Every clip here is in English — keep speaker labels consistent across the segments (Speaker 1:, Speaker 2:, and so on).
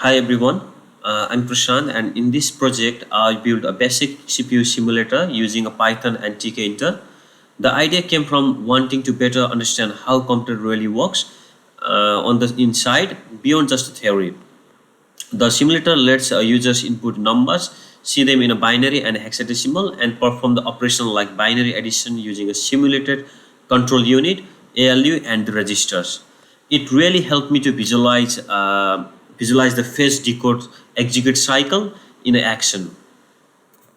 Speaker 1: Hi everyone, I'm Prashant, and in this project I built a basic CPU simulator using a Python and tkinter. The idea came from wanting to better understand how computer really works on the inside beyond just the theory. The simulator lets users input numbers, see them in a binary and hexadecimal, and perform the operation like binary addition using a simulated control unit, ALU, and the registers. It really helped me to visualize the phase decode execute cycle in action.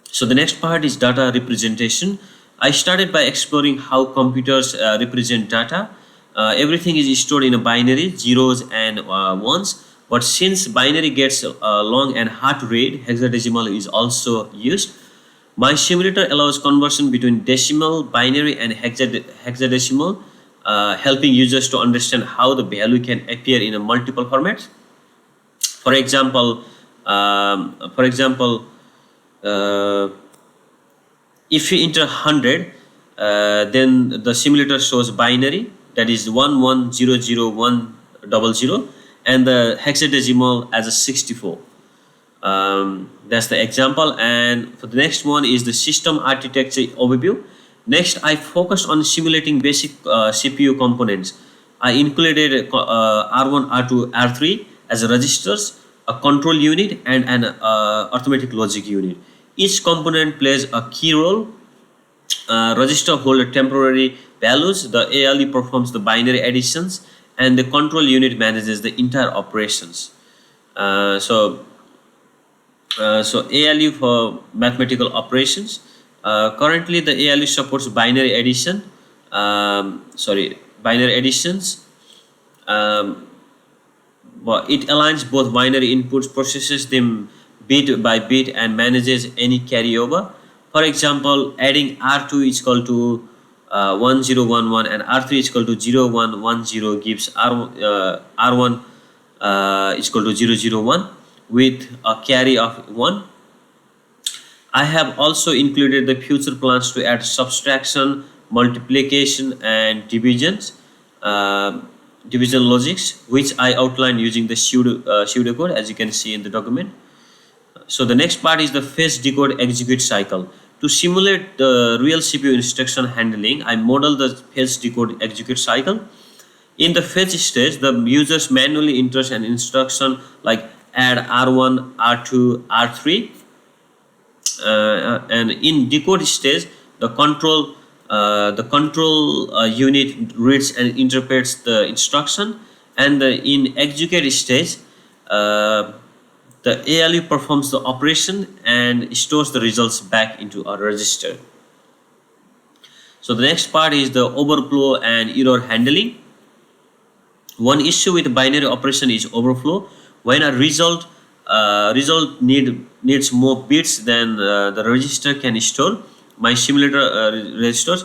Speaker 1: So the next part is data representation. I started by exploring how computers represent data. Everything is stored in a binary, zeros and ones. But since binary gets long and hard to read, hexadecimal is also used. My simulator allows conversion between decimal, binary, and hexadecimal, helping users to understand how the value can appear in a multiple formats. For example, um, for example, uh, if you enter 100, then the simulator shows binary, that is 11000100, and the hexadecimal as a 64. That's the example. And for the next one is the system architecture overview. Next, I focused on simulating basic CPU components. I included R1, R2, R3 as registers, a control unit, and an arithmetic logic unit. Each component plays a key role. Register hold temporary values. The ALE performs the binary additions, and the control unit manages the entire operations. Uh, so so ALU for mathematical operations. Currently, the ALU supports binary addition. Binary additions. Um, but it aligns both binary inputs, processes them bit by bit, and manages any carryover. For example, adding R2 is equal to 1011 and R3 is equal to 0110 gives R1 is equal to 001 with a carry of 1. I have also included the future plans to add subtraction, multiplication, and uh, division logics, which I outlined using the pseudocode, as you can see in the document. So the next part is the phase decode execute cycle. To simulate the real CPU instruction handling, I model the phase decode execute cycle. In the fetch stage, the users manually enters an instruction like add R1, R2, R3, and in decode stage, the control unit reads and interprets the instruction, and in execute stage, uh, the ALU performs the operation and stores the results back into a register. So the next part is the overflow and error handling. One issue with binary operation is overflow. When a result needs more bits than the register can store, my simulator registers,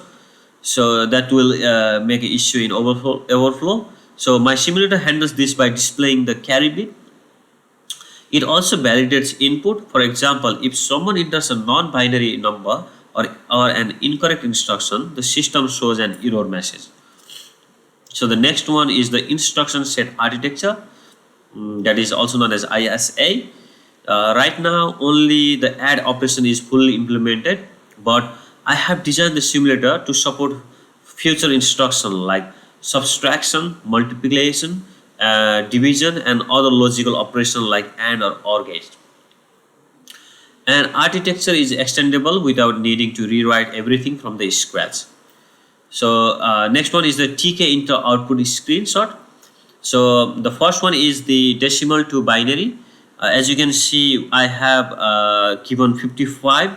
Speaker 1: so that will make an issue in overflow. So my simulator handles this by displaying the carry bit. It also validates input. For example, if someone enters a non-binary number or an incorrect instruction, the system shows an error message. So the next one is the instruction set architecture, that is also known as ISA. Right now, only the add operation is fully implemented, but I have designed the simulator to support future instruction like subtraction, multiplication, division, and other logical operation like AND or OR gate. And architecture is extendable without needing to rewrite everything from the scratch. So next one is the tkinter output screenshot. So the first one is the decimal to binary. As you can see, I have given 55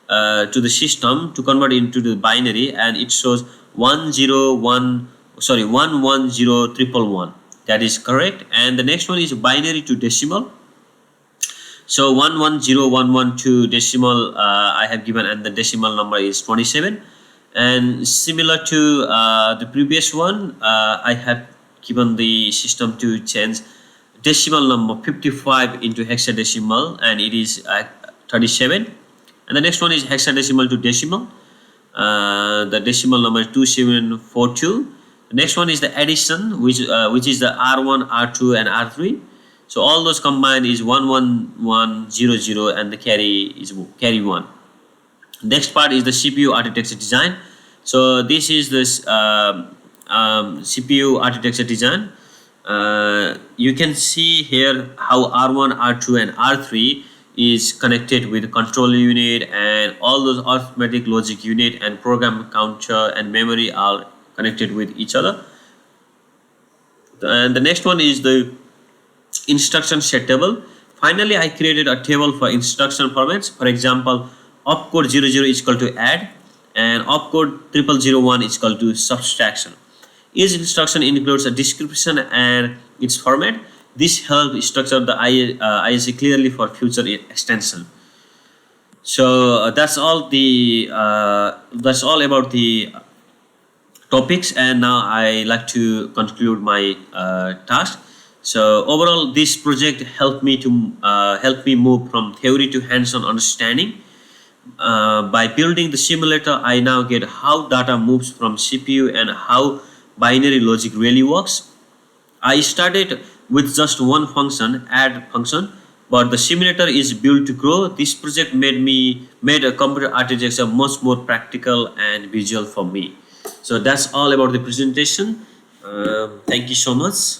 Speaker 1: to the system to convert into the binary, and it shows 110111. That is correct. And the next one is binary to decimal. So 110112 decimal I have given, and the decimal number is 27. And similar to the previous one, I have given the system to change decimal number 55 into hexadecimal, and it is 37. And the next one is hexadecimal to decimal. The decimal number is 2742. The next one is the addition, which is the R1, R2, and R3. So all those combined is 11100, and the carry is carry 1. Next part is the CPU architecture design. So this is this CPU architecture design. You can see here how R1, R2, and R3 is connected with the control unit, and all those arithmetic logic unit and program counter and memory are connected with each other. And the next one is the instruction set table. Finally, I created a table for instruction formats. For example, opcode 00 is equal to add, and opcode 0001 is equal to subtraction. Each instruction includes a description and its format. This helps structure the ISA clearly for future extension. So that's all about the topics, and now I like to conclude my task. So overall, this project help me move from theory to hands-on understanding. By building the simulator, I now get how data moves from CPU and how binary logic really works. I started with just one function, add function, but the simulator is built to grow. This project made a computer architecture much more practical and visual for me. So that's all about the presentation. Thank you so much.